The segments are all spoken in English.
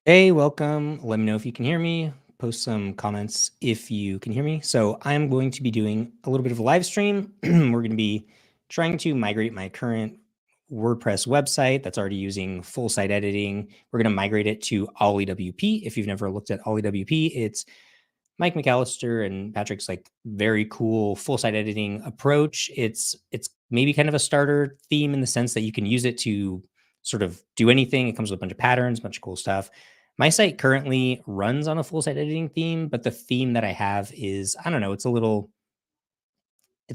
Hey, welcome. Let me know if you can hear me. Post some comments if you can hear me. So I'm going to be doing a little bit of a live stream. We're going to be trying to migrate my current WordPress website that's already using full site editing. We're going to migrate it to Ollie WP. If you've never looked at Ollie WP, it's Mike McAllister and Patrick's like very cool full site editing approach. It's maybe kind of a starter theme in the sense that you can use it to sort of do anything. It comes with a bunch of patterns, a bunch of cool stuff. My site currently runs on a full site editing theme, but the theme that I have is, I don't know, it's a little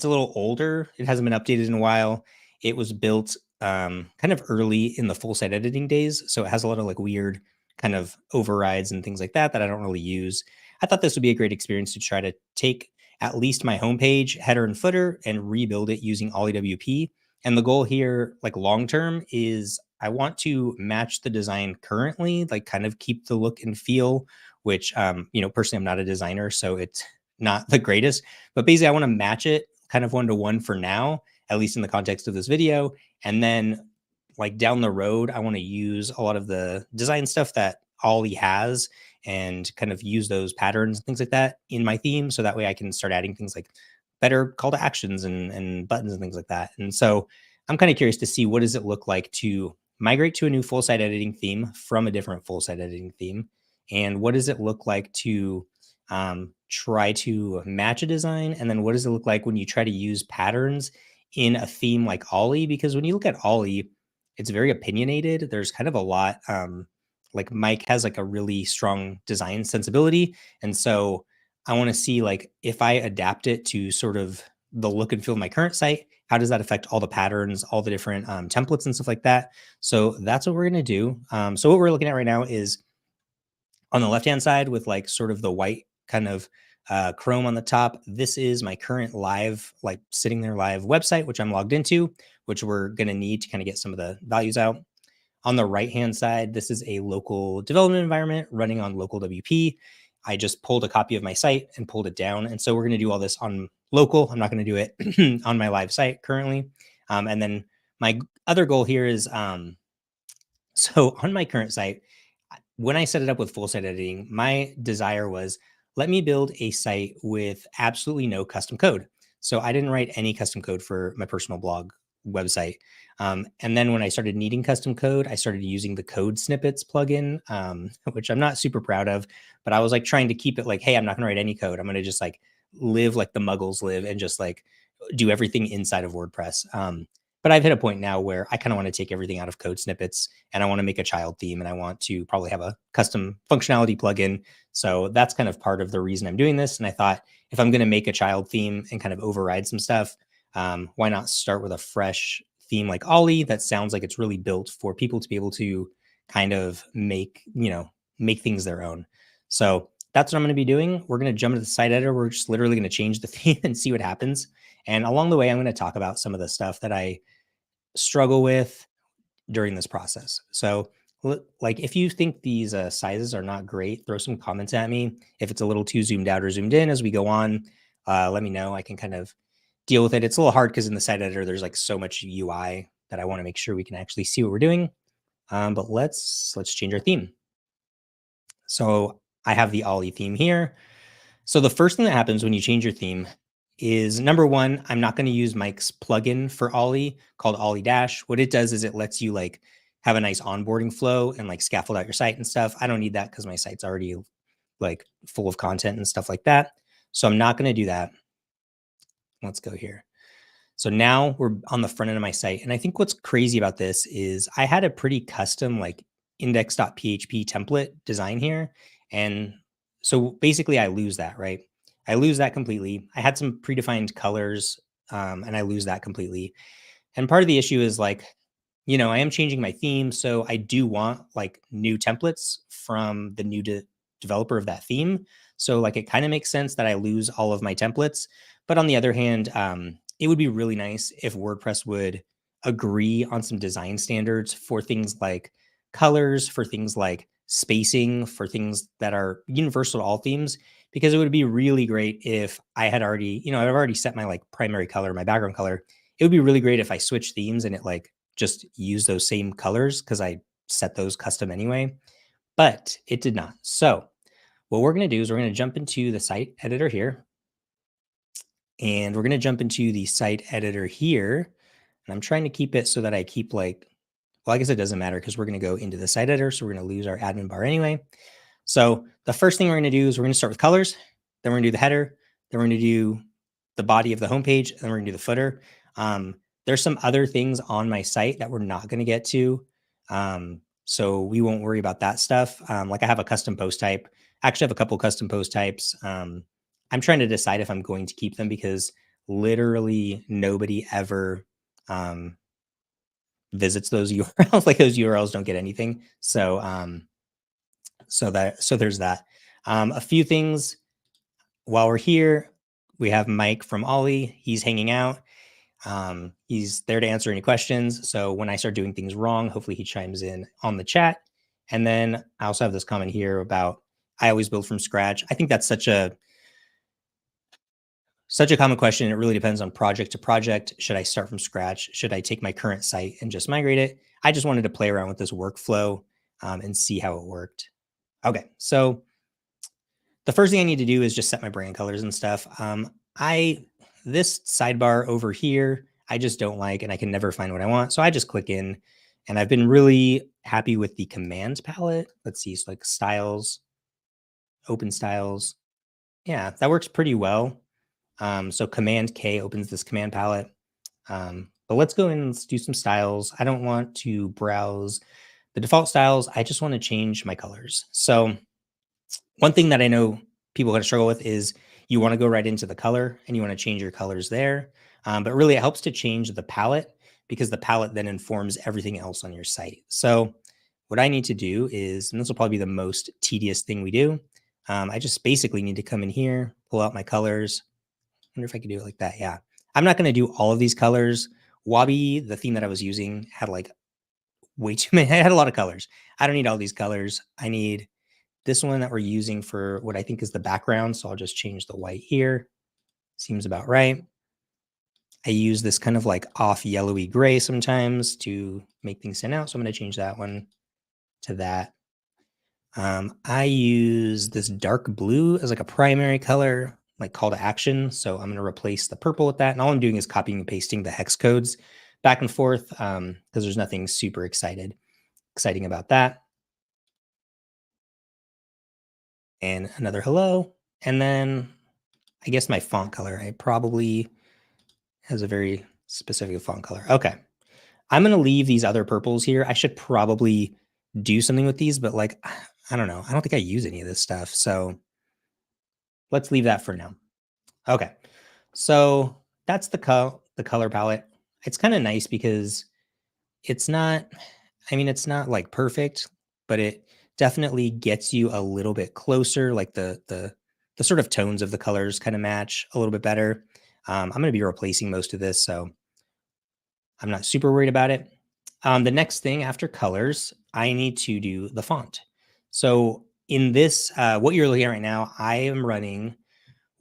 older. It hasn't been updated in a while. It was built kind of early in the full site editing days, so it has a lot of like weird kind of overrides and things like that that I don't really use. I thought this would be a great experience to try to take at least my homepage, header and footer, and rebuild it using Ollie WP. And the goal here, like long term, is I want to match the design currently, like kind of keep the look and feel. Which, personally, I'm not a designer, so it's not the greatest. But basically, I want to match it kind of one to one for now, at least in the context of this video. And then like down the road, I want to use a lot of the design stuff that Ollie has and kind of use those patterns and things like that in my theme. So that way I can start adding things like better call to actions and buttons and things like that. And so I'm kind of curious to see, what does it look like to migrate to a new full site editing theme from a different full site editing theme? And what does it look like to try to match a design? And then what does it look like when you try to use patterns in a theme like Ollie? Because when you look at Ollie, it's very opinionated. There's kind of a lot, like Mike has like a really strong design sensibility. And so I want to see like if I adapt it to sort of the look and feel of my current site, how does that affect all the patterns, all the different templates and stuff like that? So that's what we're going to do. So what we're looking at right now is on the left-hand side with like sort of the white kind of Chrome on the top. This is my current live, like sitting there live website, which I'm logged into, which we're going to need to kind of get some of the values out. On the right-hand side, this is a local development environment running on local WP. I just pulled a copy of my site and pulled it down. And so we're going to do all this on local. I'm not going to do it on my live site currently. And then my other goal here is, so on my current site, when I set it up with full site editing, my desire was, let me build a site with absolutely no custom code. So I didn't write any custom code for my personal blog website. And then when I started needing custom code, I started using the code snippets plugin, which I'm not super proud of, but I was like trying to keep it like, hey, I'm not going to write any code. I'm going to just like live like the muggles live and just like do everything inside of WordPress. But I've hit a point now where I kind of want to take everything out of code snippets and I want to make a child theme and I want to probably have a custom functionality plugin. So that's kind of part of the reason I'm doing this. And I thought, if I'm going to make a child theme and kind of override some stuff, why not start with a fresh theme like Ollie that sounds like it's really built for people to be able to kind of make things their own. So that's what I'm going to be doing. We're going to jump into the site editor. We're just literally going to change the theme and see what happens. And along the way, I'm going to talk about some of the stuff that I struggle with during this process. So like if you think these sizes are not great, throw some comments at me. If it's a little too zoomed out or zoomed in as we go on, let me know. I can kind of deal with it. It's a little hard because in the site editor, there's like so much UI that I want to make sure we can actually see what we're doing. But let's change our theme. So I have the Ollie theme here. So the first thing that happens when you change your theme is, number one, I'm not going to use Mike's plugin for Ollie called Ollie Dash. What it does is it lets you like have a nice onboarding flow and like scaffold out your site and stuff. I don't need that because my site's already like full of content and stuff like that. So I'm not going to do that. Let's go here. So now we're on the front end of my site. And I think what's crazy about this is I had a pretty custom like index.php template design here. And so basically I lose that, right? I lose that completely. I had some predefined colors and I lose that completely. And part of the issue is like, I am changing my theme. So I do want like new templates from the new developer of that theme. So like it kind of makes sense that I lose all of my templates. But on the other hand, it would be really nice if WordPress would agree on some design standards for things like colors, for things like spacing, for things that are universal to all themes, because it would be really great if I had already, I've already set my like primary color, my background color. It would be really great if I switch themes and it like just use those same colors because I set those custom anyway. but it did not. So what we're going to do is we're going to jump into the site editor here, and we're going to jump into the site editor here. And I'm trying to keep it so that I keep like, well, I guess it doesn't matter because we're going to go into the site editor. So we're going to lose our admin bar anyway. So the first thing we're going to do is we're going to start with colors. Then we're going to do the header. Then we're going to do the body of the homepage. And then we're going to do the footer. There's some other things on my site that we're not going to get to. So we won't worry about that stuff. Like I have a custom post type. I actually have a couple custom post types. I'm trying to decide if I'm going to keep them because literally nobody ever visits those URLs. Like those URLs don't get anything. So there's that. A few things while we're here. We have Mike from Ollie. He's hanging out. He's there to answer any questions. So when I start doing things wrong, hopefully he chimes in on the chat. And then I also have this comment here about I always build from scratch. I think that's such a common question. It really depends on project to project. Should I start from scratch? Should I take my current site and just migrate it? I just wanted to play around with this workflow and see how it worked. Okay, so the first thing I need to do is just set my brand colors and stuff. This sidebar over here, I just don't like, and I can never find what I want. So I just click in, and I've been really happy with the command palette. Let's see, it's like styles, open styles. Yeah, that works pretty well. So Command K opens this command palette. But let's go in and let's do some styles. I don't want to browse the default styles. I just want to change my colors. So one thing that I know people are going to struggle with is you want to go right into the color and you want to change your colors there. But really, it helps to change the palette because the palette then informs everything else on your site. So what I need to do is, and this will probably be the most tedious thing we do, I just basically need to come in here, pull out my colors. I wonder if I could do it like that. Yeah. I'm not going to do all of these colors. Wabi, the theme that I was using, had like way too many. I had a lot of colors. I don't need all these colors. I need this one that we're using for what I think is the background. So I'll just change the white here. Seems about right. I use this kind of like off yellowy gray sometimes to make things stand out. So I'm going to change that one to that. I use this dark blue as like a primary color, like call to action. So I'm going to replace the purple with that. And all I'm doing is copying and pasting the hex codes back and forth because there's nothing super exciting about that. And another hello. And then I guess my font color, I probably has a very specific font color. Okay. I'm going to leave these other purples here. I should probably do something with these, but like, I don't know. I don't think I use any of this stuff. So let's leave that for now. Okay. So that's the color palette. It's kind of nice because it's not, I mean, it's not like perfect, but it definitely gets you a little bit closer. Like the sort of tones of the colors kind of match a little bit better. I'm going to be replacing most of this, so I'm not super worried about it. The next thing after colors, I need to do the font. So in this, what you're looking at right now, I am running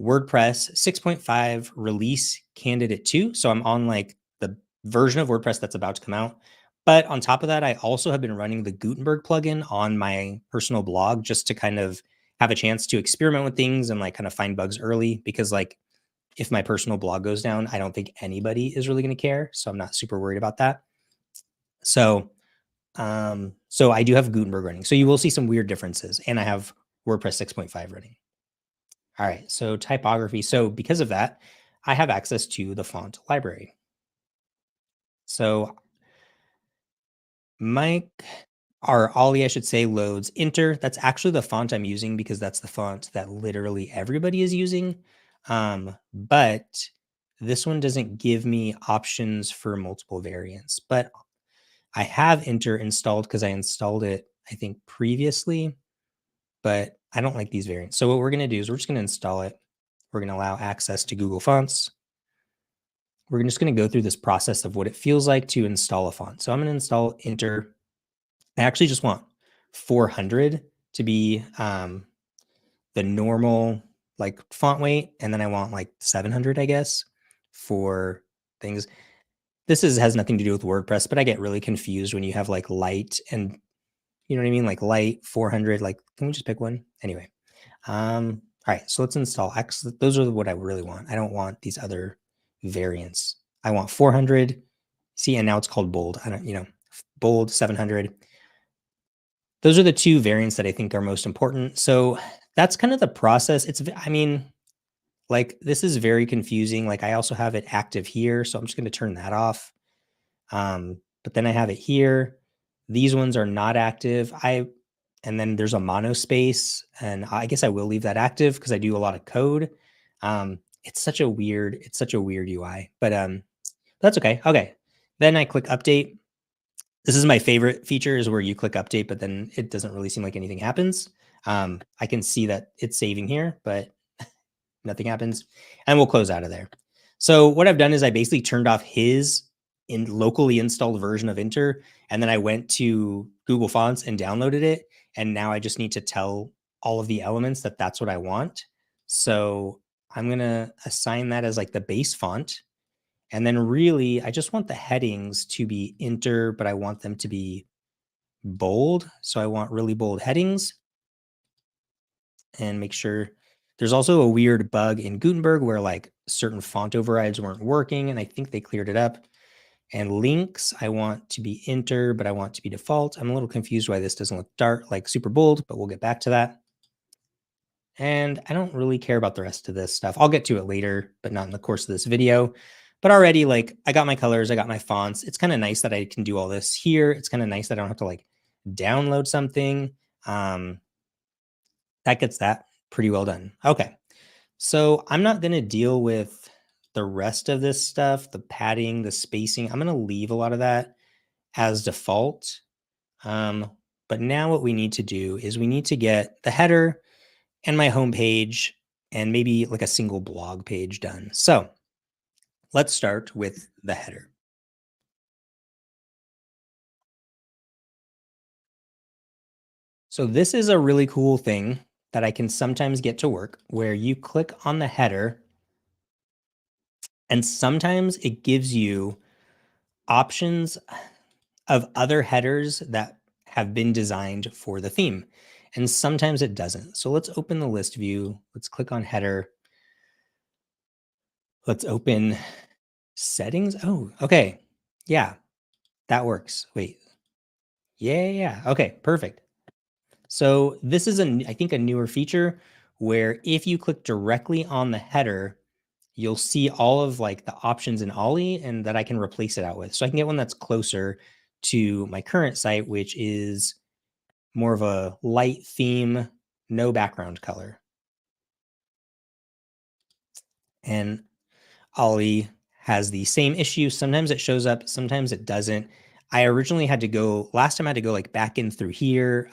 WordPress 6.5 release candidate 2. So I'm on like the version of WordPress that's about to come out. But on top of that, I also have been running the Gutenberg plugin on my personal blog just to kind of have a chance to experiment with things and like kind of find bugs early because like if my personal blog goes down, I don't think anybody is really going to care. So I'm not super worried about that. So I do have Gutenberg running. So you will see some weird differences. And I have WordPress 6.5 running. All right, so typography. So because of that, I have access to the font library. So Mike, or Ollie, I should say, loads Enter. That's actually the font I'm using because that's the font that literally everybody is using. But this one doesn't give me options for multiple variants. But I have Enter installed because I installed it, I think, previously. But I don't like these variants. So what we're going to do is we're just going to install it. We're going to allow access to Google Fonts. We're just going to go through this process of what it feels like to install a font. So I'm going to install Enter. I actually just want 400 to be the normal like font weight. And then I want like 700, I guess, for things. This has nothing to do with WordPress, but I get really confused when you have like light and You know what I mean? Like light 400, like, can we just pick one? Anyway. All right, so let's install X. Those are what I really want. I don't want these other variants. I want 400. See, and now it's called bold. I don't, bold 700. Those are the two variants that I think are most important. So that's kind of the process. I mean, like this is very confusing. Like I also have it active here. So I'm just going to turn that off. But then I have it here. These ones are not active. And then there's a monospace, and I guess I will leave that active because I do a lot of code. It's such a weird UI, but that's okay. Okay. Then I click update. This is my favorite feature is where you click update, but then it doesn't really seem like anything happens. I can see that it's saving here, but nothing happens. And we'll close out of there. So what I've done is I basically turned off his locally installed version of Inter. And then I went to Google Fonts and downloaded it. And now I just need to tell all of the elements that that's what I want. So I'm going to assign that as like the base font. And then really, I just want the headings to be Inter, but I want them to be bold. So I want really bold headings. And make sure there's also a weird bug in Gutenberg where like certain font overrides weren't working, and I think they cleared it up. And links, I want to be Inter, but I want to be default. I'm a little confused why this doesn't look dark, like super bold, but we'll get back to that. And I don't really care about the rest of this stuff. I'll get to it later, but not in the course of this video. But already, like, I got my colors, I got my fonts. It's kind of nice that I can do all this here. It's kind of nice that I don't have to like download something. That gets that pretty well done. Okay. So I'm not going to deal with the rest of this stuff, the padding, the spacing. I'm going to leave a lot of that as default. But now what we need to do is we need to get the header and my homepage and maybe like a single blog page done. So let's start with the header. So this is a really cool thing that I can sometimes get to work where you click on the header and sometimes it gives you options of other headers that have been designed for the theme. And sometimes it doesn't. So let's open the list view. Let's click on header. Let's open settings. Oh, okay. Yeah, that works. Wait. Yeah. Okay, perfect. So this is I think a newer feature where if you click directly on the header, you'll see all of like the options in Ollie and that I can replace it out with. So I can get one that's closer to my current site, which is more of a light theme, no background color. And Ollie has the same issue. Sometimes it shows up, sometimes it doesn't. I originally had to go, last time I had to go like back in through here.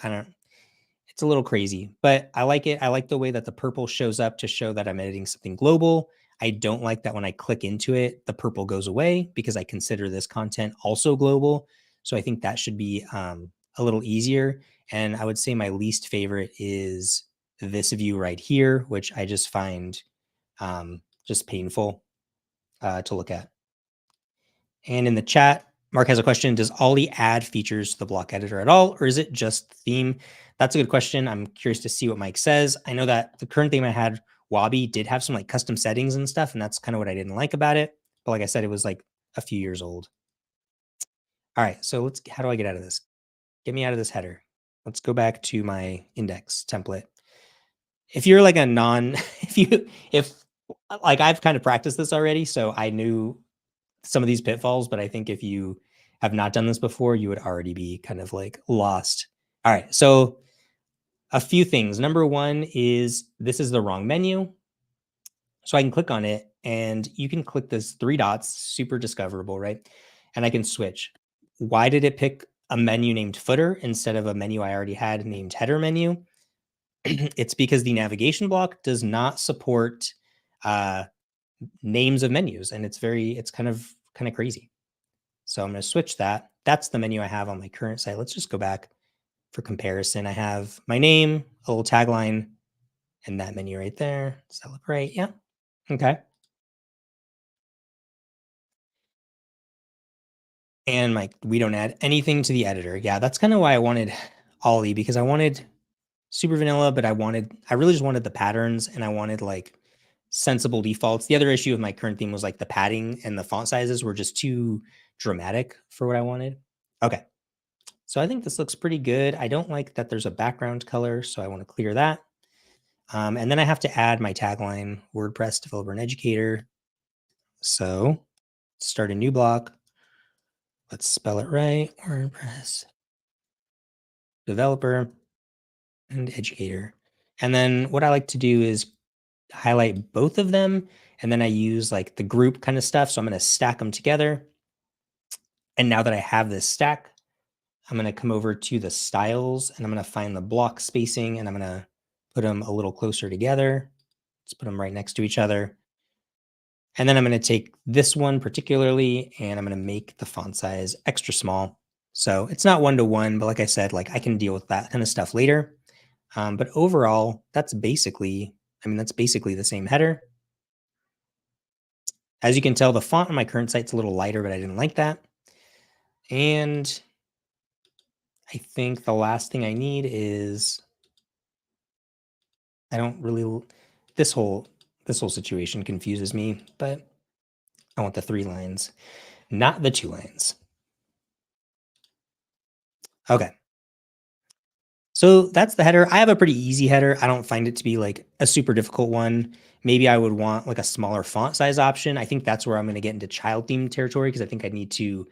It's a little crazy, but I like it. I like the way that the purple shows up to show that I'm editing something global. I don't like that when I click into it, the purple goes away because I consider this content also global. So I think that should be a little easier. And I would say my least favorite is this view right here, which I just find just painful to look at. And in the chat, Mark has a question. Does Ollie add features to the block editor at all, or is it just theme? That's a good question. I'm curious to see what Mike says. I know that the current theme I had, Wabi, did have some like custom settings and stuff, and that's kind of what I didn't like about it. But like I said, it was like a few years old. All right, so how do I get out of this? Get me out of this header. Let's go back to my index template. If you're like a if like I've kind of practiced this already, so I knew some of these pitfalls, but I think if you have not done this before, you would already be kind of like lost. All right. So a few things. Number one is this is the wrong menu. So I can click on it and you can click this three dots, super discoverable, right? And I can switch. Why did it pick a menu named footer instead of a menu I already had named header menu? It's because the navigation block does not support names of menus. And it's kind of crazy. So I'm going to switch that. That's the menu I have on my current site. Let's just go back for comparison. I have my name, a little tagline, and that menu right there. Does that look right? Yeah. Okay. And we don't add anything to the editor. Yeah, that's kind of why I wanted Ollie because I wanted super vanilla, but I really just wanted the patterns and I wanted like sensible defaults. The other issue of my current theme was like the padding and the font sizes were just too dramatic for what I wanted. Okay. So I think this looks pretty good. I don't like that there's a background color, so I want to clear that. And then I have to add my tagline, WordPress developer and educator. So start a new block. Let's spell it right. WordPress developer and educator. And then what I like to do is highlight both of them. And then I use like the group kind of stuff. So I'm going to stack them together. And now that I have this stack, I'm going to come over to the styles and I'm going to find the block spacing and I'm going to put them a little closer together. Let's put them right next to each other. And then I'm going to take this one particularly, and I'm going to make the font size extra small. So it's not 1-to-1, but like I said, like I can deal with that kind of stuff later. But overall, that's basically the same header. As you can tell, the font on my current site's a little lighter, but I didn't like that. And I think the last thing I need is this whole situation confuses me, but I want the 3 lines, not the 2 lines. Okay. So that's the header. I have a pretty easy header. I don't find it to be like a super difficult one. Maybe I would want like a smaller font size option. I think that's where I'm going to get into child theme territory because I think I need to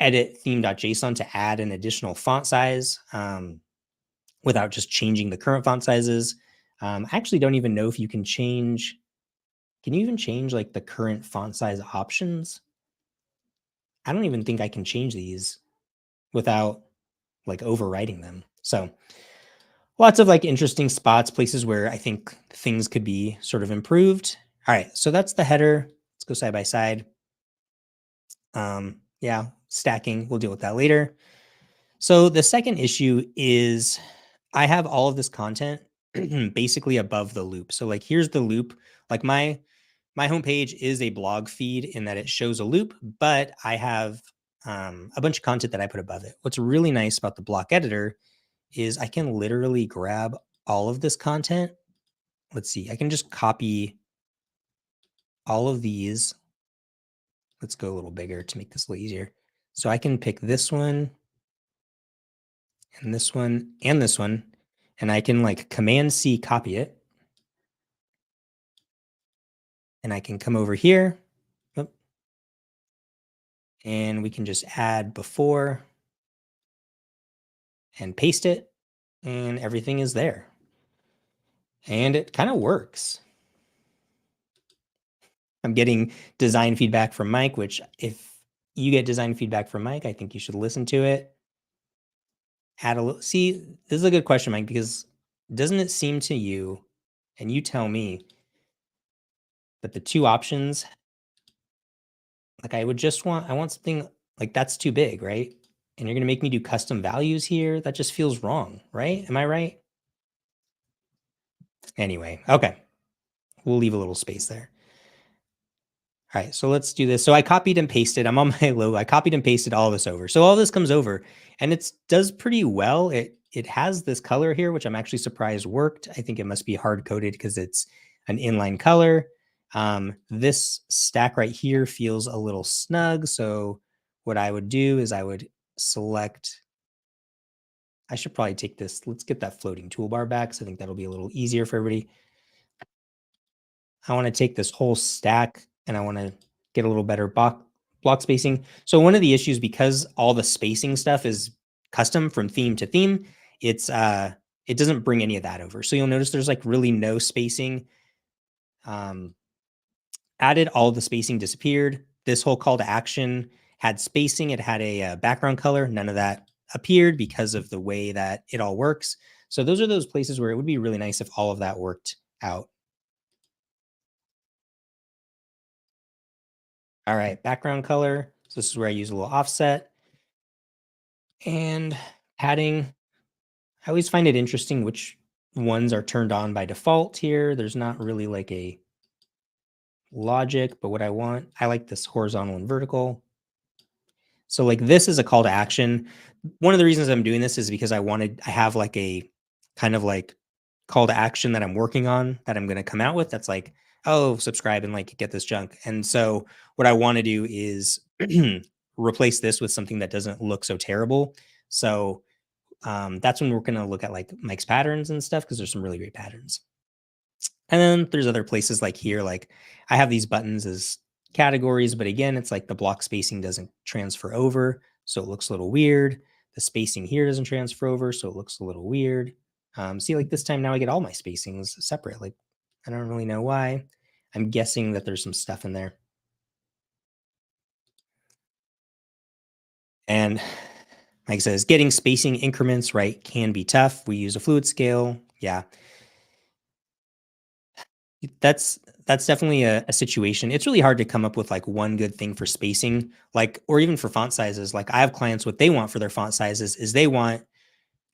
edit theme.json to add an additional font size without just changing the current font sizes. I actually don't even know if you can change. Can you even change like the current font size options? I don't even think I can change these without like overwriting them. So lots of like interesting spots, places where I think things could be sort of improved. All right, so that's the header. Let's go side by side. Yeah, stacking, we'll deal with that later. So the second issue is I have all of this content basically above the loop. So like here's the loop. Like my homepage is a blog feed in that it shows a loop, but I have a bunch of content that I put above it. What's really nice about the block editor is I can literally grab all of this content. Let's see, I can just copy all of these. Let's go a little bigger to make this a little easier. So I can pick this one and this one and this one, and I can like Command C copy it. And I can come over here and we can just add before and paste it, and everything is there. And it kind of works. I'm getting design feedback from Mike, which if you get design feedback from Mike, I think you should listen to it. Add a little, see, this is a good question, Mike, because doesn't it seem to you, and you tell me, that the 2 options, like I want something like that's too big, right? And you're going to make me do custom values here. That just feels wrong, right? Am I right? Anyway, okay. We'll leave a little space there. All right, so let's do this. So I copied and pasted. I'm on my logo. I copied and pasted all this over. So all this comes over, and it does pretty well. It has this color here, which I'm actually surprised worked. I think it must be hard coded because it's an inline color. This stack right here feels a little snug. So what I would do is I would select. I should probably take this. Let's get that floating toolbar back. So I think that'll be a little easier for everybody. I want to take this whole stack and I want to get a little better block spacing. So one of the issues, because all the spacing stuff is custom from theme to theme, it doesn't bring any of that over. So you'll notice there's like really no spacing. Added, all the spacing disappeared. This whole call to action had spacing. It had a background color. None of that appeared because of the way that it all works. So those are those places where it would be really nice if all of that worked out. All right, background color. So this is where I use a little offset. And padding, I always find it interesting which ones are turned on by default here. There's not really like a logic, but what I like this horizontal and vertical. So like this is a call to action. One of the reasons I'm doing this is because I have like a kind of like call to action that I'm working on that I'm going to come out with. That's like, oh, subscribe and like get this junk. And so what I want to do is replace this with something that doesn't look so terrible. So that's when we're going to look at like Mike's patterns and stuff because there's some really great patterns. And then there's other places like here, like I have these buttons as categories, but again, it's like the block spacing doesn't transfer over. So it looks a little weird. The spacing here doesn't transfer over. So it looks a little weird. See, like this time now I get all my spacings separate. Like I don't really know why. I'm guessing that there's some stuff in there. And like I says, getting spacing increments right can be tough. We use a fluid scale. Yeah, that's definitely a situation. It's really hard to come up with like one good thing for spacing, like or even for font sizes. Like I have clients, what they want for their font sizes is they want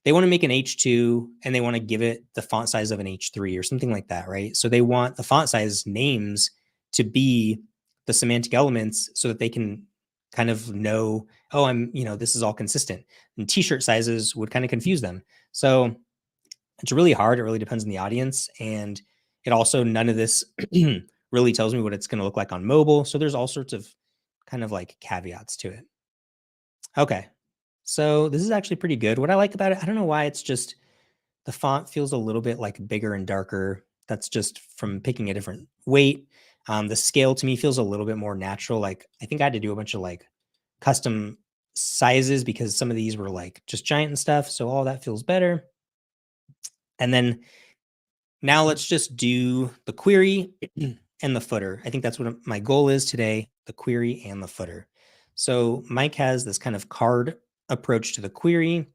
to make an H2 and they want to give it the font size of an H3 or something like that, right? So they want the font size names to be the semantic elements so that they can kind of know, oh, this is all consistent. And t-shirt sizes would kind of confuse them. So it's really hard. It really depends on the audience. And it also, none of this really tells me what it's going to look like on mobile. So there's all sorts of kind of like caveats to it. Okay. So this is actually pretty good. What I like about it, I don't know why, it's just the font feels a little bit like bigger and darker. That's just from picking a different weight. The scale to me feels a little bit more natural. Like I think I had to do a bunch of like custom sizes because some of these were like just giant and stuff. So all that feels better. And then now let's just do the query and the footer. I think that's what my goal is today, the query and the footer. So Mike has this kind of card approach to the query,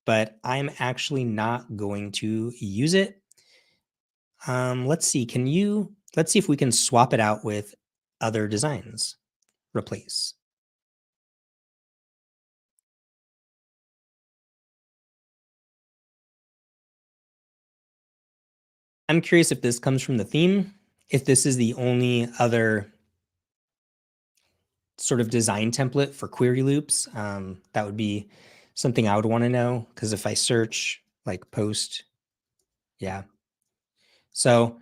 but I'm actually not going to use it. Let's see, let's see if we can swap it out with other designs. Replace. I'm curious if this comes from the theme, if this is the only other sort of design template for query loops. That would be something I would want to know because if I search like post, yeah. So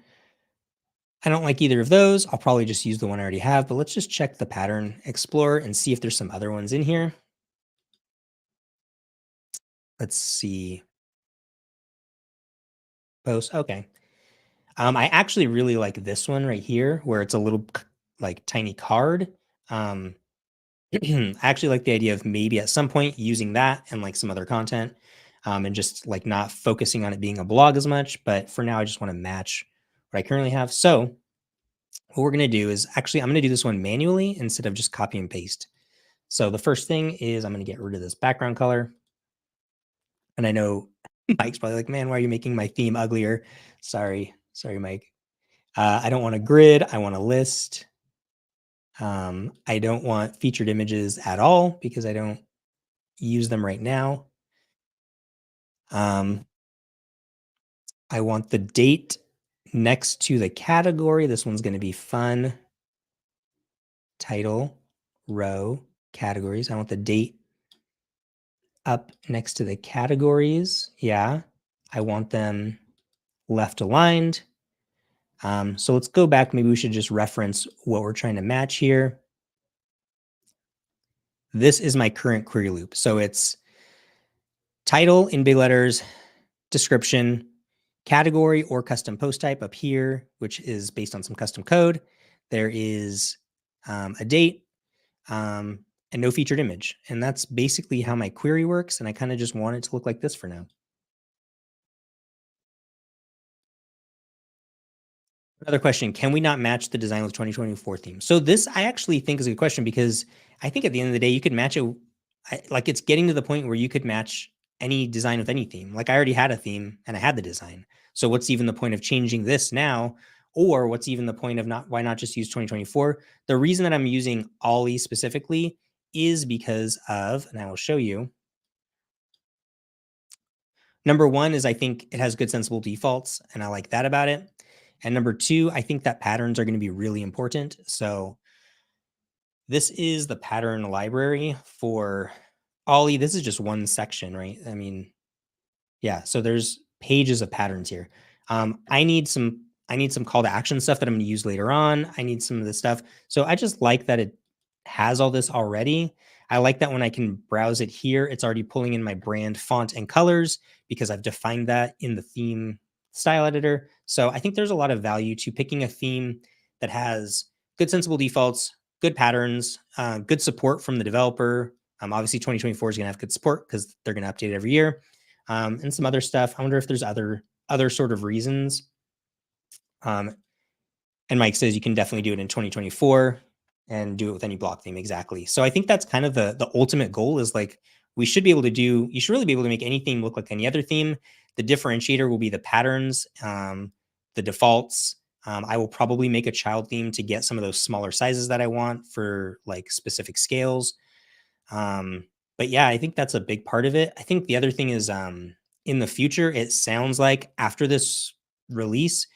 I don't like either of those. I'll probably just use the one I already have, but let's just check the pattern explorer and see if there's some other ones in here. Let's see. Post. Okay. I actually really like this one right here where it's a little like tiny card. Um, I actually like the idea of maybe at some point using that and like some other content and just like not focusing on it being a blog as much. But for now, I just want to match what I currently have. So what we're going to do is actually, I'm going to do this one manually instead of just copy and paste. So the first thing is I'm going to get rid of this background color. And I know Mike's probably like, man, why are you making my theme uglier? Sorry, Mike. I don't want a grid. I want a list. I don't want featured images at all because I don't use them right now. I want the date next to the category. This one's going to be fun. Title, row, categories. I want the date up next to the categories. Yeah. I want them left aligned. So let's go back. Maybe we should just reference what we're trying to match here. This is my current query loop. So it's title in big letters, description, category or custom post type up here, which is based on some custom code. There is a date and no featured image. And that's basically how my query works. And I kind of just want it to look like this for now. Another question, can we not match the design with 2024 theme? So this I actually think is a good question because I think at the end of the day, you could match it. Like it's getting to the point where you could match any design with any theme. Like I already had a theme and I had the design. So what's even the point of changing this now? Or what's even the point of why not just use 2024? The reason that I'm using Ollie specifically is because of, and I will show you. Number one is I think it has good sensible defaults and I like that about it. And number two, I think that patterns are going to be really important. So This is the pattern library for Ollie. This is just one section, right? I mean, yeah, so there's pages of patterns here. I need some call to action stuff that I'm going to use later on. I need some of this stuff. So I just like that it has all this already. I like that when I can browse it here, it's already pulling in my brand font and colors because I've defined that in the theme style editor. So I think there's a lot of value to picking a theme that has good sensible defaults, good patterns, good support from the developer. Obviously, 2024 is going to have good support because they're going to update it every year, and some other stuff. I wonder if there's other sort of reasons. Um, and Mike says you can definitely do it in 2024 and do it with any block theme. Exactly. So I think that's kind of the ultimate goal is like we should be able to do, you should really be able to make any theme look like any other theme. The differentiator will be the patterns, the defaults. I will probably make a child theme to get some of those smaller sizes that I want for like specific scales. Um, but yeah, I think that's a big part of it. I think the other thing is in the future, it sounds like after this release,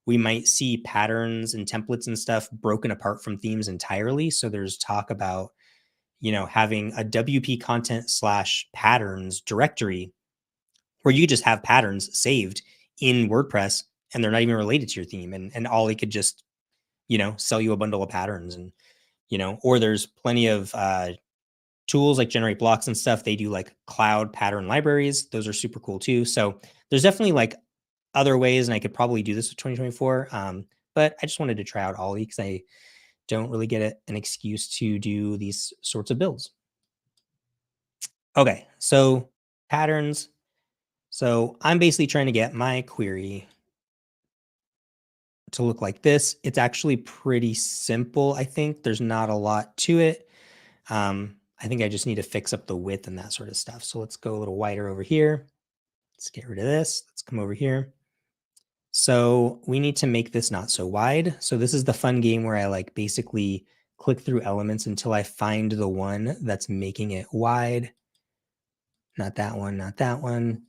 we might see patterns and templates and stuff broken apart from themes entirely. So there's talk about, having a WP content slash patterns directory where you just have patterns saved in WordPress and they're not even related to your theme. And Ollie could just, sell you a bundle of patterns and, or there's plenty of tools like generate blocks and stuff. They do like cloud pattern libraries. Those are super cool too. So there's definitely like other ways, and I could probably do this with 2024. But I just wanted to try out Ollie because I don't really get an excuse to do these sorts of builds. Okay, so patterns. So I'm basically trying to get my query to look like this. It's actually pretty simple. I think there's not a lot to it. I think I just need to fix up the width and that sort of stuff. So let's go a little wider over here. Let's get rid of this. Let's come over here. So we need to make this not so wide. So this is the fun game where I like basically click through elements until I find the one that's making it wide. Not that one, not that one,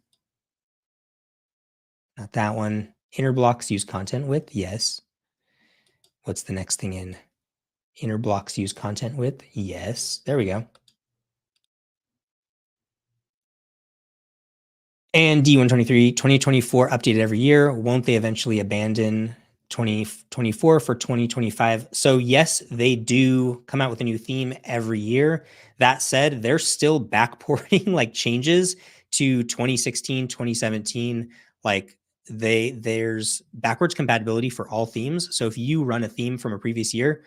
not that one. Inner blocks use content width. Yes. What's the next thing in? Inner blocks use content width. Yes. There we go. And D123, 2024 updated every year. Won't they eventually abandon 2024 for 2025? So yes, they do come out with a new theme every year. That said, they're still backporting like changes to 2016, 2017. Like there's backwards compatibility for all themes. So if you run a theme from a previous year,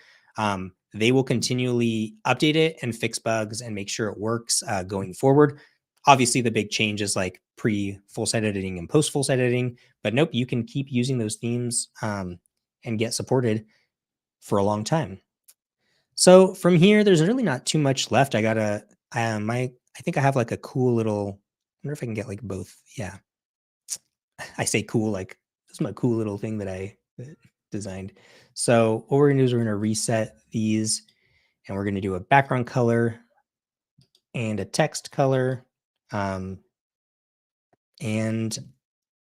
they will continually update it and fix bugs and make sure it works going forward. Obviously, the big change is like pre full site editing and post full site editing, but nope, you can keep using those themes and get supported for a long time. So from here, there's really not too much left. I think I have like a cool little, I wonder if I can get like both. Yeah. I say cool, like this is my cool little thing that I designed. So what we're gonna do is we're gonna reset these and we're gonna do a background color and a text color. And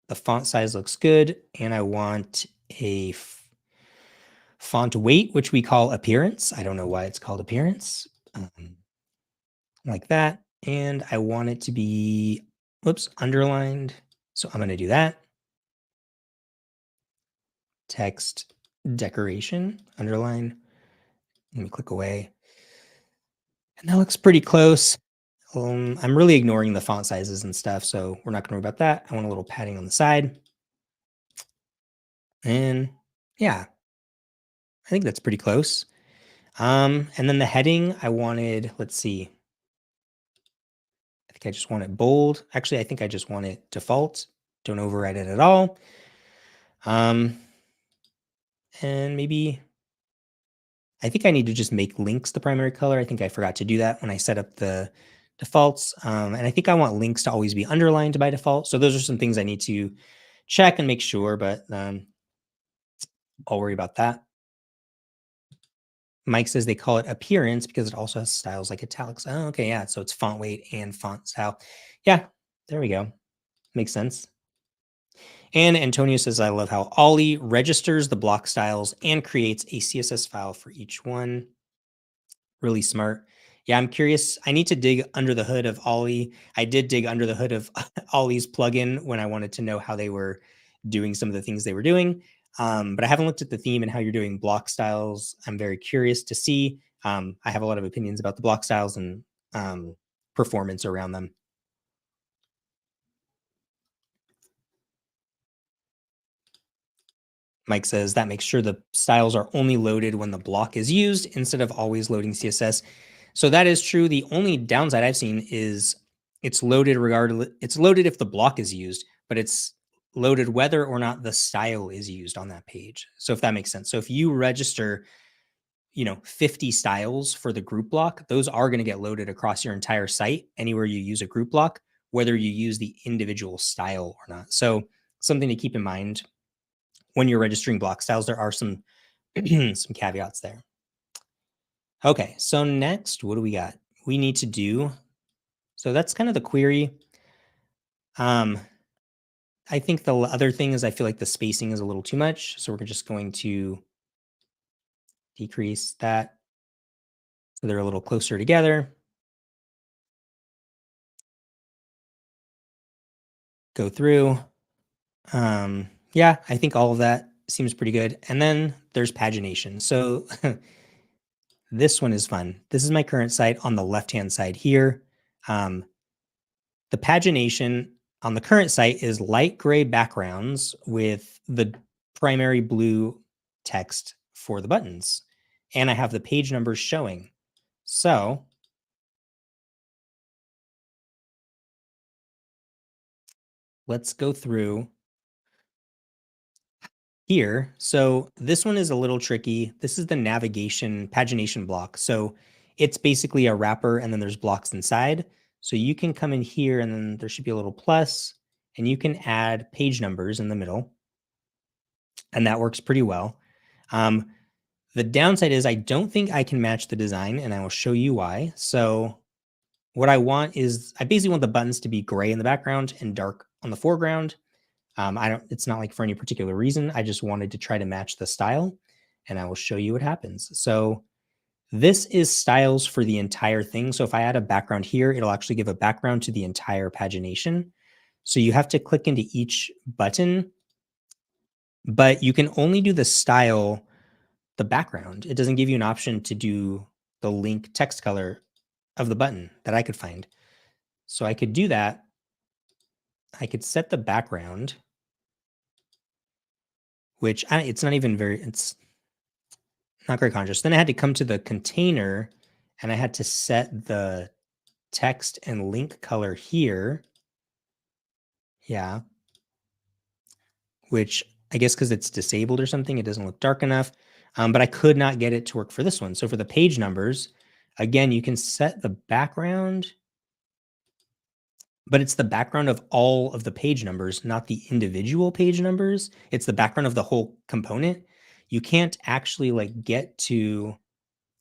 the font size looks good. And I want a font weight, which we call appearance. I don't know why it's called appearance. Like that. And I want it to be, whoops, underlined. So I'm going to do that. Text decoration, underline. Let me click away. And that looks pretty close. I'm really ignoring the font sizes and stuff, so we're not going to worry about that. I want a little padding on the side. And yeah, I think that's pretty close. And then the heading, I wanted, let's see. I think I just want it bold. Actually, I think I just want it default. Don't override it at all. And maybe, I think I need to just make links the primary color. I think I forgot to do that when I set up the defaults. And I think I want links to always be underlined by default. So those are some things I need to check and make sure, but I'll worry about that. Mike says they call it appearance because it also has styles like italics. Oh, okay, yeah. So it's font weight and font style. Yeah, there we go. Makes sense. And Antonio says, I love how Ollie registers the block styles and creates a CSS file for each one. Really smart. Yeah, I'm curious. I need to dig under the hood of Ollie. I did dig under the hood of Ollie's plugin when I wanted to know how they were doing some of the things they were doing. But I haven't looked at the theme and how you're doing block styles. I'm very curious to see. I have a lot of opinions about the block styles and um, performance around them. Mike says that makes sure the styles are only loaded when the block is used instead of always loading CSS. So that is true. The only downside I've seen is it's loaded regardless. It's loaded if the block is used, but it's loaded whether or not the style is used on that page. So if that makes sense. So if you register, 50 styles for the group block, those are going to get loaded across your entire site anywhere you use a group block, whether you use the individual style or not. So something to keep in mind when you're registering block styles, there are some some caveats there. Okay, so next, what do we got? We need to do, so that's kind of the query. Um, I think the other thing is I feel like the spacing is a little too much. So we're just going to decrease that so they're a little closer together. Go through. Yeah, I think all of that seems pretty good. And then there's pagination. So this one is fun. This is my current site on the left-hand side here. The pagination on the current site is light gray backgrounds with the primary blue text for the buttons. And I have the page numbers showing. So let's go through here. So this one is a little tricky. This is the navigation pagination block. So it's basically a wrapper and then there's blocks inside. So you can come in here and then there should be a little plus and you can add page numbers in the middle. And that works pretty well. The downside is I don't think I can match the design and I will show you why. So what I want is I basically want the buttons to be gray in the background and dark on the foreground. It's not like for any particular reason. I just wanted to try to match the style and I will show you what happens. So this is styles for the entire thing. So if I add a background here, it'll actually give a background to the entire pagination. So you have to click into each button, but you can only do the style, the background. It doesn't give you an option to do the link text color of the button that I could find. So I could do that. I could set the background, which it's not even very, it's not very conscious. Then I had to come to the container and I had to set the text and link color here. Yeah. Which I guess because it's disabled or something, it doesn't look dark enough. But I could not get it to work for this one. So for the page numbers, again, you can set the background, but it's the background of all of the page numbers, not the individual page numbers. It's the background of the whole component. You can't actually like get to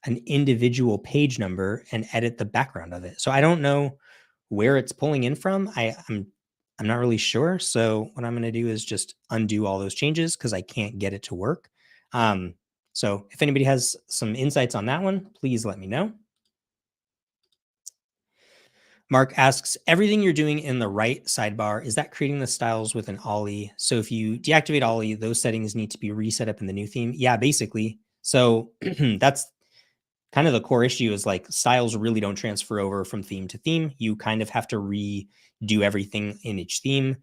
an individual page number and edit the background of it. So I don't know where it's pulling in from. I'm not really sure. So what I'm going to do is just undo all those changes because I can't get it to work. So if anybody has some insights on that one, please let me know. Mark asks, everything you're doing in the right sidebar, is that creating the styles with an Ollie? So if you deactivate Ollie, those settings need to be reset up in the new theme. Yeah, basically. So that's kind of the core issue is like styles really don't transfer over from theme to theme. You kind of have to redo everything in each theme.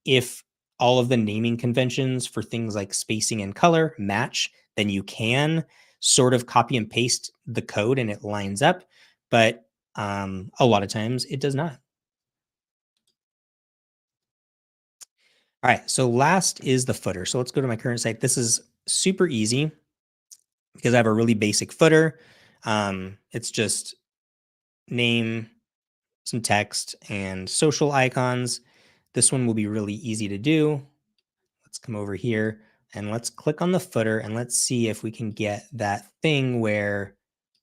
If all of the naming conventions for things like spacing and color match, then you can sort of copy and paste the code and it lines up. But a lot of times it does not. All right. So last is the footer. So let's go to my current site. This is super easy because I have a really basic footer. It's just name, some text, and social icons. This one will be really easy to do. Let's come over here and let's click on the footer and let's see if we can get that thing where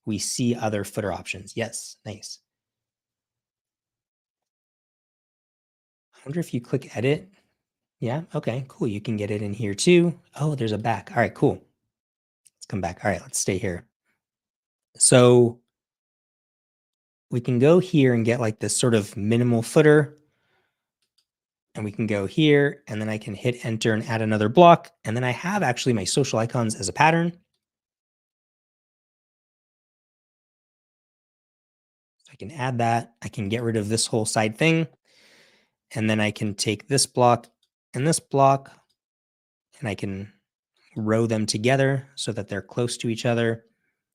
we see other footer options. Yes, nice. I wonder if you click edit. Yeah, okay, cool. You can get it in here too. Oh, there's a back. All right, cool. Let's come back. All right, let's stay here. So we can go here and get like this sort of minimal footer, and we can go here and then I can hit enter and add another block. And then I have actually my social icons as a pattern. So I can add that. I can get rid of this whole side thing. And then I can take this block and I can row them together so that they're close to each other.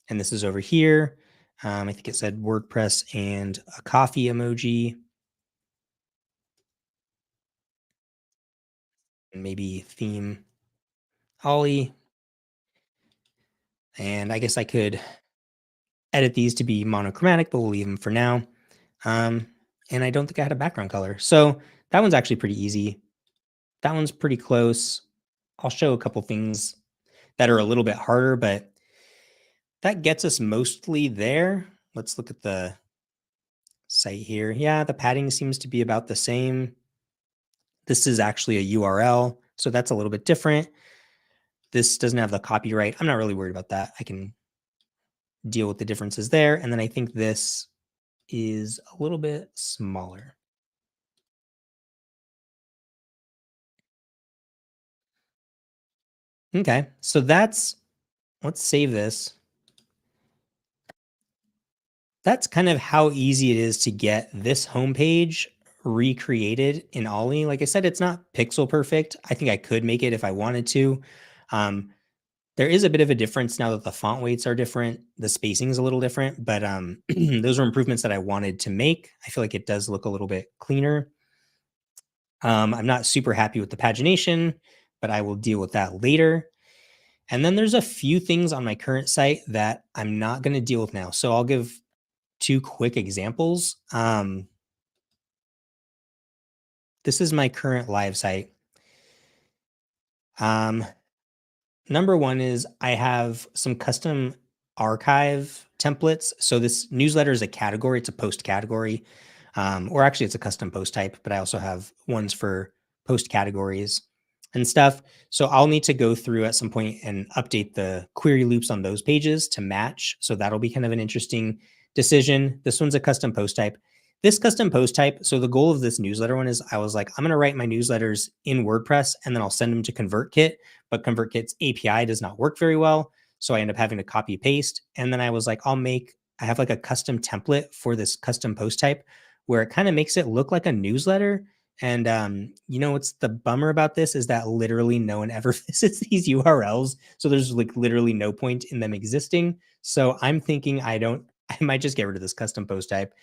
And this is over here. I think it said WordPress and a coffee emoji, and maybe theme Ollie. And I guess I could edit these to be monochromatic, but we'll leave them for now. Um, and I don't think I had a background color. So that one's actually pretty easy. That one's pretty close. I'll show a couple things that are a little bit harder, but that gets us mostly there. Let's look at the site here. Yeah, the padding seems to be about the same. This is actually a URL, so that's a little bit different. This doesn't have the copyright. I'm not really worried about that. I can deal with the differences there. And then I think this is a little bit smaller. Okay, so let's save this. That's kind of how easy it is to get this homepage recreated in Ollie. Like I said, it's not pixel perfect. I think I could make it if I wanted to. Um, there is a bit of a difference now that the font weights are different. The spacing is a little different, but those are improvements that I wanted to make. I feel like it does look a little bit cleaner. I'm not super happy with the pagination, but I will deal with that later. And then there's a few things on my current site that I'm not going to deal with now. So I'll give two quick examples. This is my current live site. Um, Number one is I have some custom archive templates. So this newsletter is a category, it's a post category, or actually it's a custom post type, but I also have ones for post categories and stuff. So I'll need to go through at some point and update the query loops on those pages to match. So that'll be kind of an interesting decision. This one's a custom post type. This custom post type. So the goal of this newsletter one is I was like, I'm going to write my newsletters in WordPress and then I'll send them to ConvertKit, but ConvertKit's API does not work very well. So I end up having to copy paste. And then I was like, I have like a custom template for this custom post type where it kind of makes it look like a newsletter. And what's the bummer about this is that literally no one ever visits these URLs. So there's like literally no point in them existing. So I'm thinking I might just get rid of this custom post type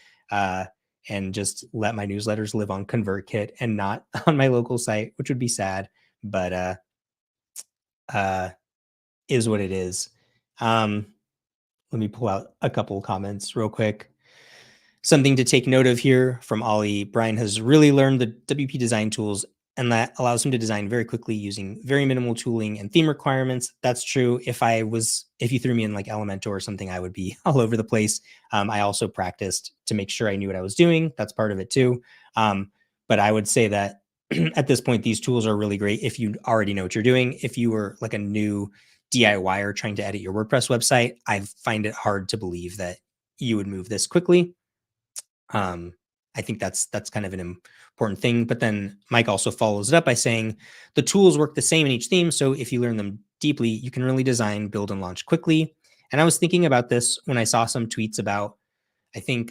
and just let my newsletters live on ConvertKit and not on my local site, which would be sad. But uh, is what it is. Um, Let me pull out a couple comments real quick. Something to take note of here from Ollie. Brian has really learned the WP design tools, and that allows him to design very quickly using very minimal tooling and theme requirements. That's true. If you threw me in like Elementor or something, I would be all over the place. I also practiced to make sure I knew what I was doing. That's part of it too. But I would say that at this point, these tools are really great if you already know what you're doing. If you were like a new DIYer trying to edit your WordPress website, I find it hard to believe that you would move this quickly. um, I think that's kind of an important thing. But then Mike also follows it up by saying the tools work the same in each theme. So if you learn them deeply, you can really design, build, and launch quickly. And I was thinking about this when I saw some tweets about, I think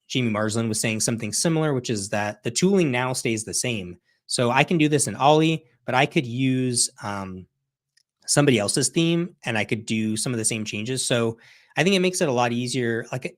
Jamie Marsland was saying something similar, which is that the tooling now stays the same. So I can do this in Ollie, but I could use somebody else's theme and I could do some of the same changes. So I think it makes it a lot easier. Like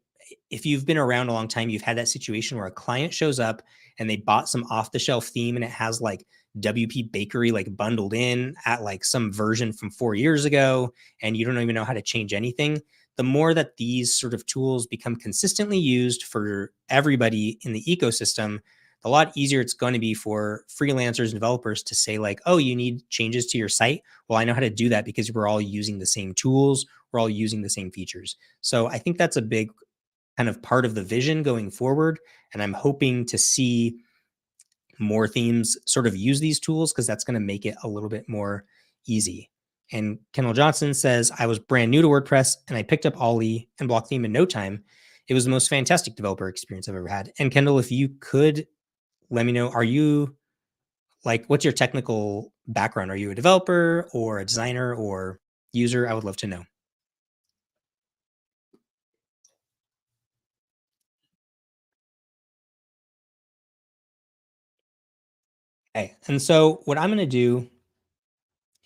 if you've been around a long time, you've had that situation where a client shows up and they bought some off the shelf theme and it has like WP Bakery like bundled in at like some version from 4 years ago, and you don't even know how to change anything. The more that these sort of tools become consistently used for everybody in the ecosystem, a lot easier it's going to be for freelancers and developers to say like, oh, you need changes to your site. Well, I know how to do that because we're all using the same tools. We're all using the same features. So I think that's a big kind of part of the vision going forward. And I'm hoping to see more themes sort of use these tools because that's going to make it a little bit more easy. And Kendall Johnson says, I was brand new to WordPress and I picked up Ollie and block theme in no time. It was the most fantastic developer experience I've ever had. And Kendall, if you could let me know, are you like, what's your technical background? Are you a developer or a designer or user? I would love to know. Okay. And so what I'm going to do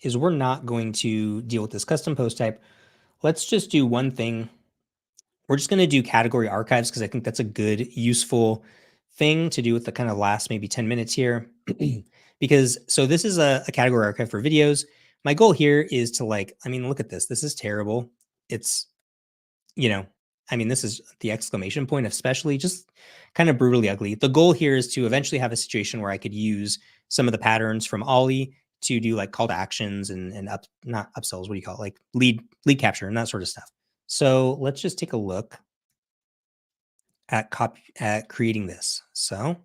is we're not going to deal with this custom post type. Let's just do one thing. We're just going to do category archives because I think that's a good, useful thing to do with the kind of last maybe 10 minutes here. Because so this is a category archive for videos. My goal here is to like, I mean, look at this. This is terrible. It's, you know, I mean, this is the exclamation point, especially just kind of brutally ugly. The goal here is to eventually have a situation where I could use some of the patterns from Ollie to do like call to actions and up, not upsells, what do you call it? Like lead capture and that sort of stuff. So let's just take a look at creating this. So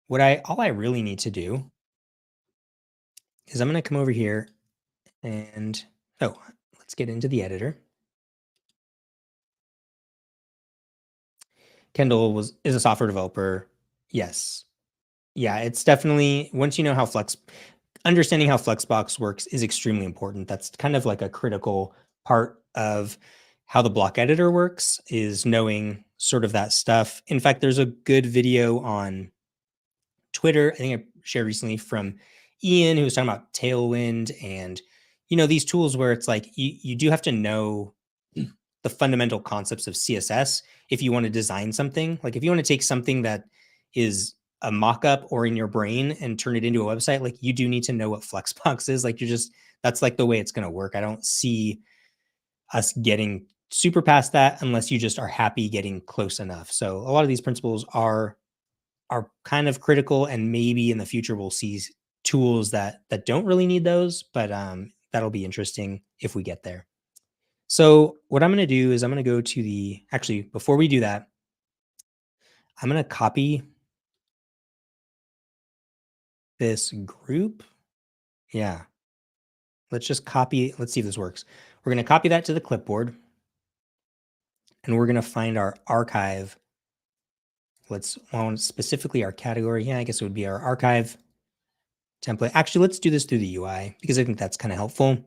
what I all I really need to do is I'm going to come over here and oh, let's get into the editor. Kendall is a software developer. Yes. Yeah, it's definitely once you know how understanding how Flexbox works is extremely important. That's kind of like a critical part of how the block editor works is knowing sort of that stuff. In fact, there's a good video on Twitter, I think I shared recently from Ian, who was talking about Tailwind and, these tools where it's like you do have to know the fundamental concepts of CSS if you want to design something. Like if you want to take something that is a mock-up or in your brain and turn it into a website, like you do need to know what Flexbox is. Like that's like the way it's going to work. I don't see us getting super past that unless you just are happy getting close enough. So a lot of these principles are kind of critical, and maybe in the future we'll see tools that don't really need those, but that'll be interesting if we get there. So what I'm going to do is I'm going to go to actually before we do that, I'm going to copy this group. Yeah, let's just copy. Let's see if this works. We're going to copy that to the clipboard and we're going to find our archive. Let's specifically our category. Yeah, I guess it would be our archive template. Actually, let's do this through the UI because I think that's kind of helpful.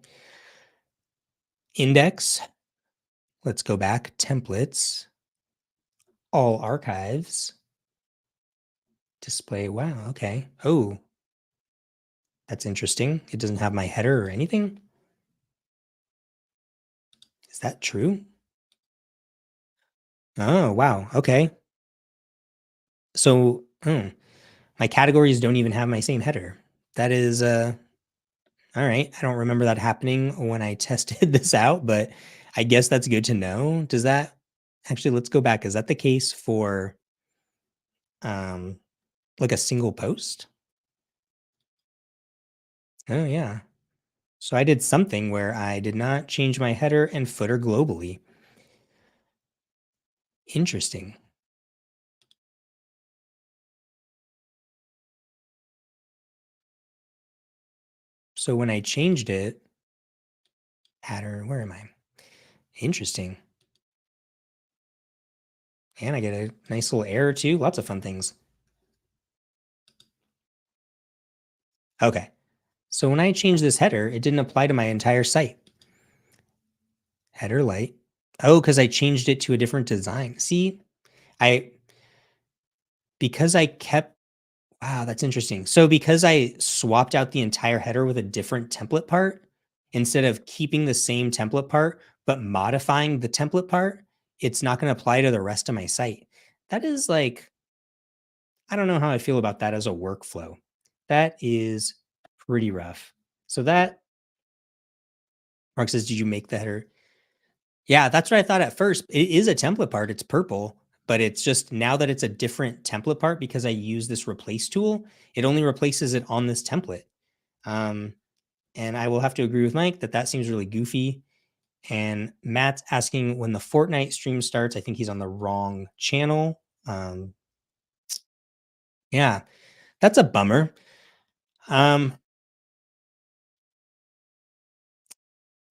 Index. Let's go back, templates, all archives, display. Wow, okay. Oh, that's interesting. It doesn't have my header or anything. Is that true? Oh, wow. Okay. So, my categories don't even have my same header. That is, all right. I don't remember that happening when I tested this out, but I guess that's good to know. Does that actually, let's go back. Is that the case for, um, like a single post? Oh, yeah. So I did something where I did not change my header and footer globally. Interesting. So when I changed it, pattern, where am I? Interesting. And I get a nice little error too. Lots of fun things. Okay. So when I changed this header, it didn't apply to my entire site. Header light. Oh, because I changed it to a different design. See, I, because I kept, wow, that's interesting. So because I swapped out the entire header with a different template part, instead of keeping the same template part, but modifying the template part, it's not going to apply to the rest of my site. That is like, I don't know how I feel about that as a workflow. That is pretty rough. So that Mark says, did you make the header? Yeah, that's what I thought at first. It is a template part. It's purple, but it's just now that it's a different template part because I use this replace tool, it only replaces it on this template. Um, and I will have to agree with Mike that that seems really goofy. And Matt's asking when the Fortnite stream starts. I think he's on the wrong channel. Yeah, that's a bummer. Um,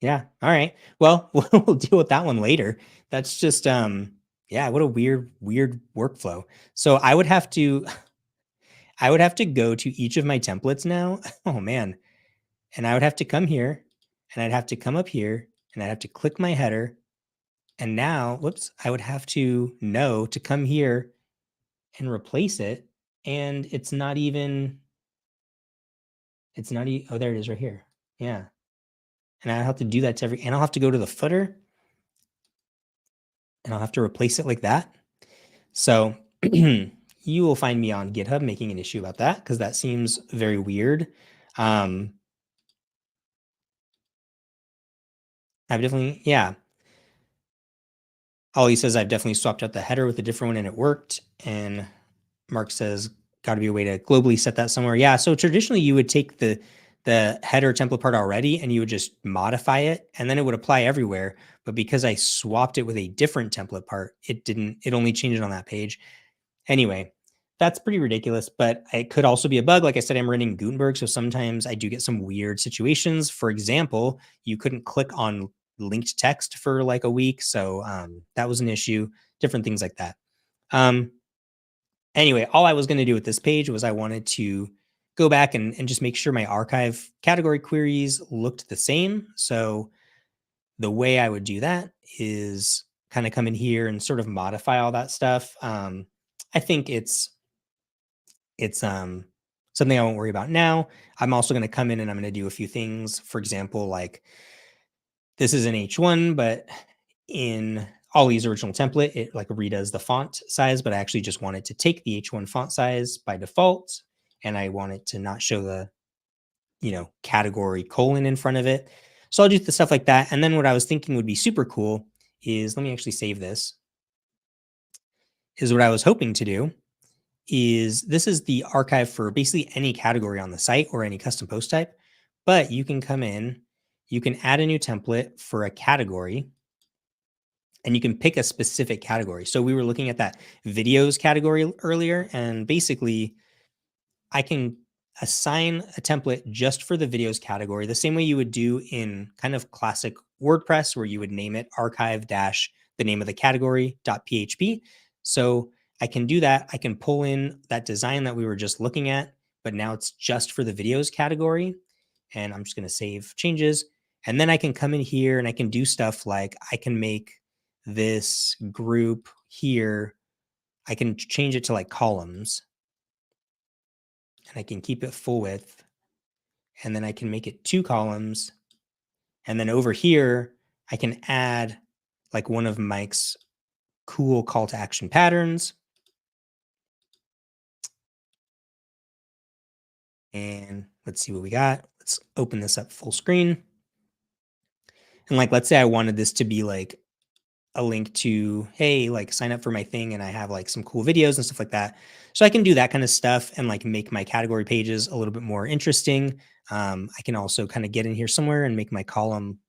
Yeah. All right. Well, we'll deal with that one later. That's just yeah, what a weird workflow. So I would have to go to each of my templates now. Oh man. And I would have to come here and I'd have to come up here and I'd have to click my header. And now, whoops, I would have to know to come here and replace it. And it's not even, oh, there it is right here. Yeah. And I have to do that to and I'll have to go to the footer and I'll have to replace it like that. So you will find me on GitHub making an issue about that because that seems very weird. Um, I've definitely, yeah. Ollie says I've definitely swapped out the header with a different one and it worked. And Mark says, got to be a way to globally set that somewhere. Yeah. So traditionally, you would take the header template part already and you would just modify it and then it would apply everywhere. But because I swapped it with a different template part, it didn't, it only changed it on that page. Anyway, that's pretty ridiculous, but it could also be a bug. Like I said, I'm running Gutenberg, so sometimes I do get some weird situations. For example, you couldn't click on linked text for like a week, so that was an issue. Different things like that. Um, anyway, all I was going to do with this page was I wanted to go back and just make sure my archive category queries looked the same. So the way I would do that is kind of come in here and sort of modify all that stuff. I think it's something I won't worry about now. I'm also going to come in and I'm going to do a few things. For example, like this is an H1, but in Ollie's original template, it like redoes the font size, but I actually just wanted to take the H1 font size by default, and I want it to not show the category colon in front of it. So I'll do the stuff like that. And then what I was thinking would be super cool is, let me actually save this, is what I was hoping to do is this is the archive for basically any category on the site or any custom post type, but you can come in, you can add a new template for a category and you can pick a specific category. So we were looking at that videos category earlier, and basically I can assign a template just for the videos category, the same way you would do in kind of classic WordPress, where you would name it archive dash the name of the category .php. So I can do that. I can pull in that design that we were just looking at, but now it's just for the videos category. And I'm just going to save changes. And then I can come in here and I can do stuff like I can make this group here, I can change it to like columns and I can keep it full width. And then I can make it 2 columns. And then over here, I can add like one of Mike's cool call to action patterns. And let's see what we got. Let's open this up full screen. And like, let's say I wanted this to be like a link to, hey, like sign up for my thing. And I have like some cool videos and stuff like that. So I can do that kind of stuff and like make my category pages a little bit more interesting. I can also kind of get in here somewhere and make my column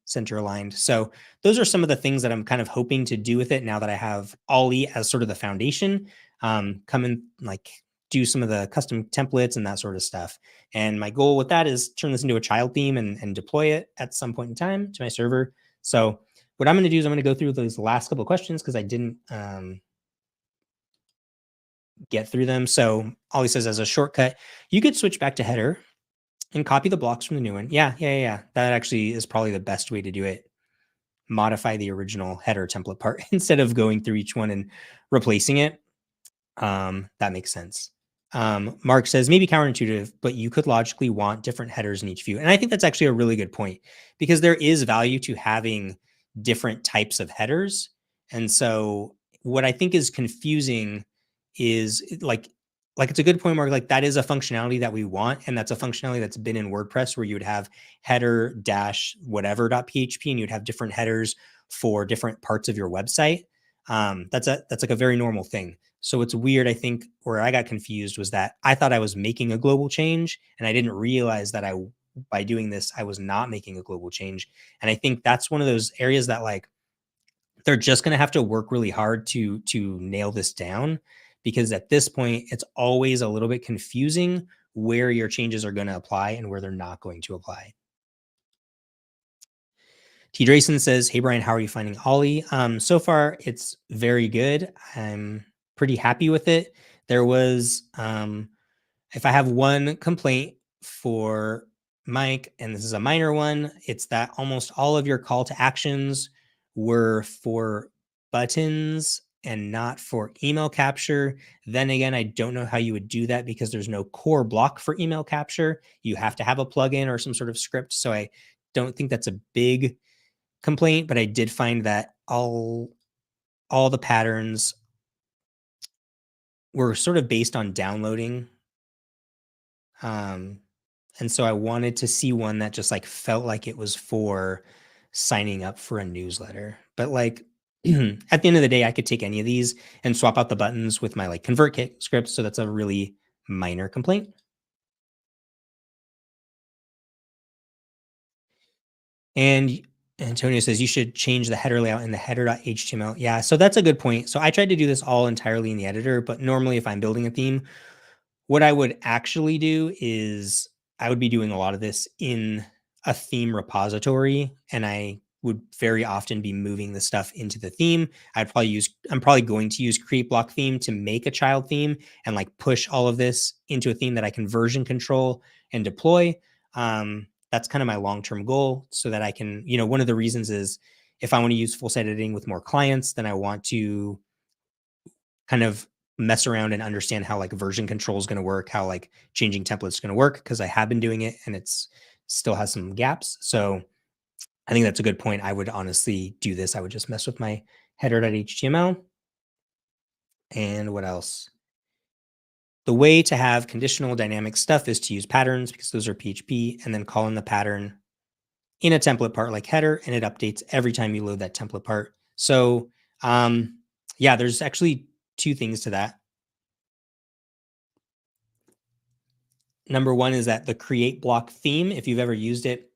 center aligned. So those are some of the things that I'm kind of hoping to do with it now that I have Ollie as sort of the foundation. Come and like do some of the custom templates and that sort of stuff. And my goal with that is turn this into a child theme and deploy it at some point in time to my server. So what I'm going to do is I'm going to go through those last couple of questions because I didn't get through them. So Ollie says, as a shortcut, you could switch back to header and copy the blocks from the new one. Yeah. That actually is probably the best way to do it. Modify the original header template part instead of going through each one and replacing it. That makes sense. Mark says maybe counterintuitive, but you could logically want different headers in each view. And I think that's actually a really good point because there is value to having different types of headers. And so what I think is confusing is like it's a good point, Mark. Like that is a functionality that we want. And that's a functionality that's been in WordPress where you would have header dash whatever.php and you'd have different headers for different parts of your website. That's like a very normal thing. So it's weird. I think where I got confused was that I thought I was making a global change and I didn't realize that by doing this, I was not making a global change. And I think that's one of those areas that like, they're just going to have to work really hard to nail this down because at this point, it's always a little bit confusing where your changes are going to apply and where they're not going to apply. T. Drayson says, "Hey Brian, how are you finding Ollie?" So far, it's very good. I'm pretty happy with it. There was, if I have one complaint for Mike, and this is a minor one, it's that almost all of your call to actions were for buttons and not for email capture. Then again, I don't know how you would do that because there's no core block for email capture. You have to have a plugin or some sort of script. So I don't think that's a big complaint, but I did find that all the patterns were sort of based on downloading. Um, and so I wanted to see one that just like felt like it was for signing up for a newsletter. But like at the end of the day, I could take any of these and swap out the buttons with my like ConvertKit script. So that's a really minor complaint. And Antonio says you should change the header layout in the header.html. Yeah, so that's a good point. So I tried to do this all entirely in the editor, but normally if I'm building a theme, what I would actually do is I would be doing a lot of this in a theme repository, and I would very often be moving the stuff into the theme. I'm probably going to use create block theme to make a child theme and like push all of this into a theme that I can version control and deploy. That's kind of my long-term goal so that I can, one of the reasons is if I want to use full site editing with more clients, then I want to kind of mess around and understand how like version control is going to work, how like changing templates is going to work, because I have been doing it and it's still has some gaps. So I think that's a good point. I would honestly do this. I would just mess with my header.html. And what else? The way to have conditional dynamic stuff is to use patterns because those are PHP, and then call in the pattern in a template part like header, and it updates every time you load that template part. So yeah, there's actually two things to that. Number one is that the create block theme, if you've ever used it,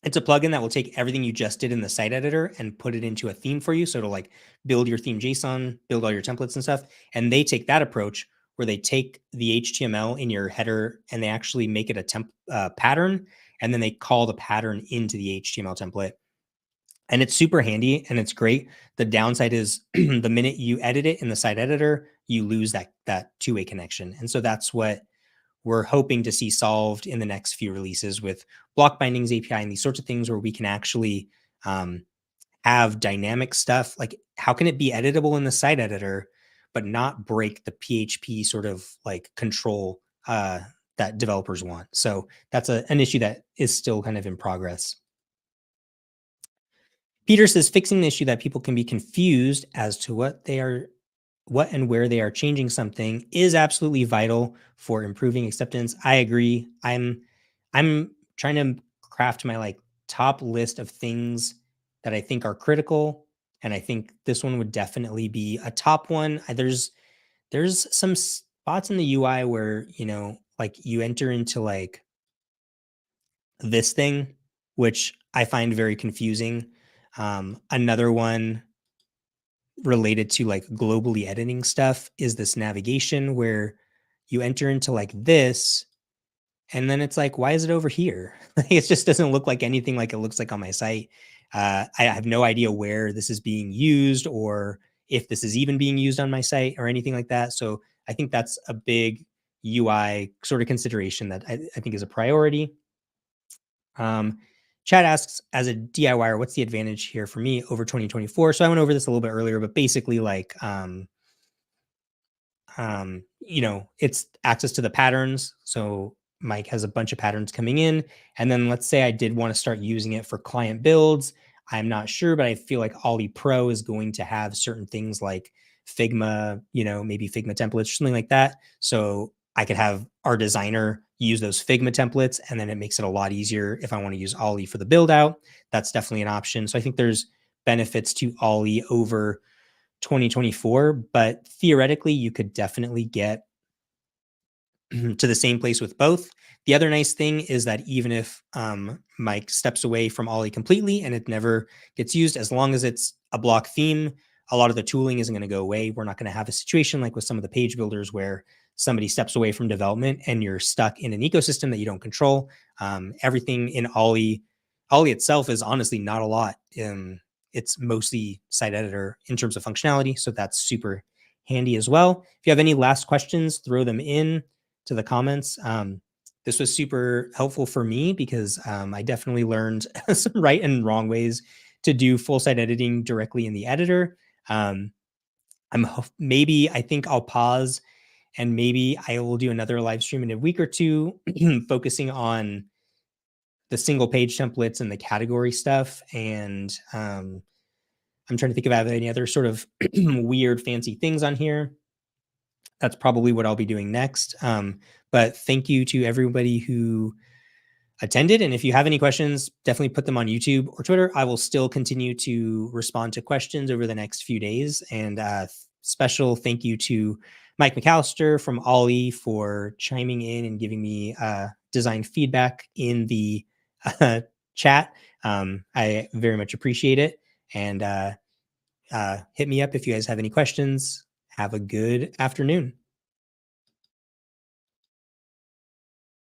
it's a plugin that will take everything you just did in the site editor and put it into a theme for you. So it'll like build your theme JSON, build all your templates and stuff. And they take that approach where they take the HTML in your header and they actually make it a pattern. And then they call the pattern into the HTML template. And it's super handy and it's great. The downside is the minute you edit it in the site editor, you lose that two-way connection. And so that's what we're hoping to see solved in the next few releases with block bindings API and these sorts of things where we can actually have dynamic stuff. Like, how can it be editable in the site editor, but not break the PHP sort of like control that developers want? So that's an issue that is still kind of in progress. Peter says fixing the issue that people can be confused as to what and where they are changing something is absolutely vital for improving acceptance. I agree. I'm trying to craft my like top list of things that I think are critical, and I think this one would definitely be a top one. There's some spots in the UI where, like you enter into like this thing, which I find very confusing. Another one related to like globally editing stuff is this navigation where you enter into like this and then it's like, why is it over here? It just doesn't look like anything like it looks like on my site. I have no idea where this is being used or if this is even being used on my site or anything like that. So I think that's a big UI sort of consideration that I think is a priority. Chad asks, as a DIYer, what's the advantage here for me over 2024? So I went over this a little bit earlier, but basically like, it's access to the patterns. So Mike has a bunch of patterns coming in. And then let's say I did want to start using it for client builds. I'm not sure, but I feel like Ollie Pro is going to have certain things like Figma, maybe Figma templates or something like that. So I could have our designer use those Figma templates, and then it makes it a lot easier if I want to use Ollie for the build out. That's definitely an option. So I think there's benefits to Ollie over 2024, but theoretically, you could definitely get to the same place with both. The other nice thing is that even if Mike steps away from Ollie completely and it never gets used, as long as it's a block theme, a lot of the tooling isn't going to go away. We're not going to have a situation like with some of the page builders where somebody steps away from development and you're stuck in an ecosystem that you don't control. Everything in Ollie Ollie itself is honestly not a lot. It's mostly site editor in terms of functionality, so that's super handy as well. If you have any last questions, throw them in to the comments. This was super helpful for me because I definitely learned some right and wrong ways to do full site editing directly in the editor. Um, maybe I think I'll pause and maybe I will do another live stream in a week or two, focusing on the single page templates and the category stuff. And I'm trying to think about any other sort of weird, fancy things on here. That's probably what I'll be doing next. But thank you to everybody who attended. And if you have any questions, definitely put them on YouTube or Twitter. I will still continue to respond to questions over the next few days. And special thank you to Mike McAllister from Ollie for chiming in and giving me design feedback in the uh, chat. I very much appreciate it. And hit me up if you guys have any questions. Have a good afternoon.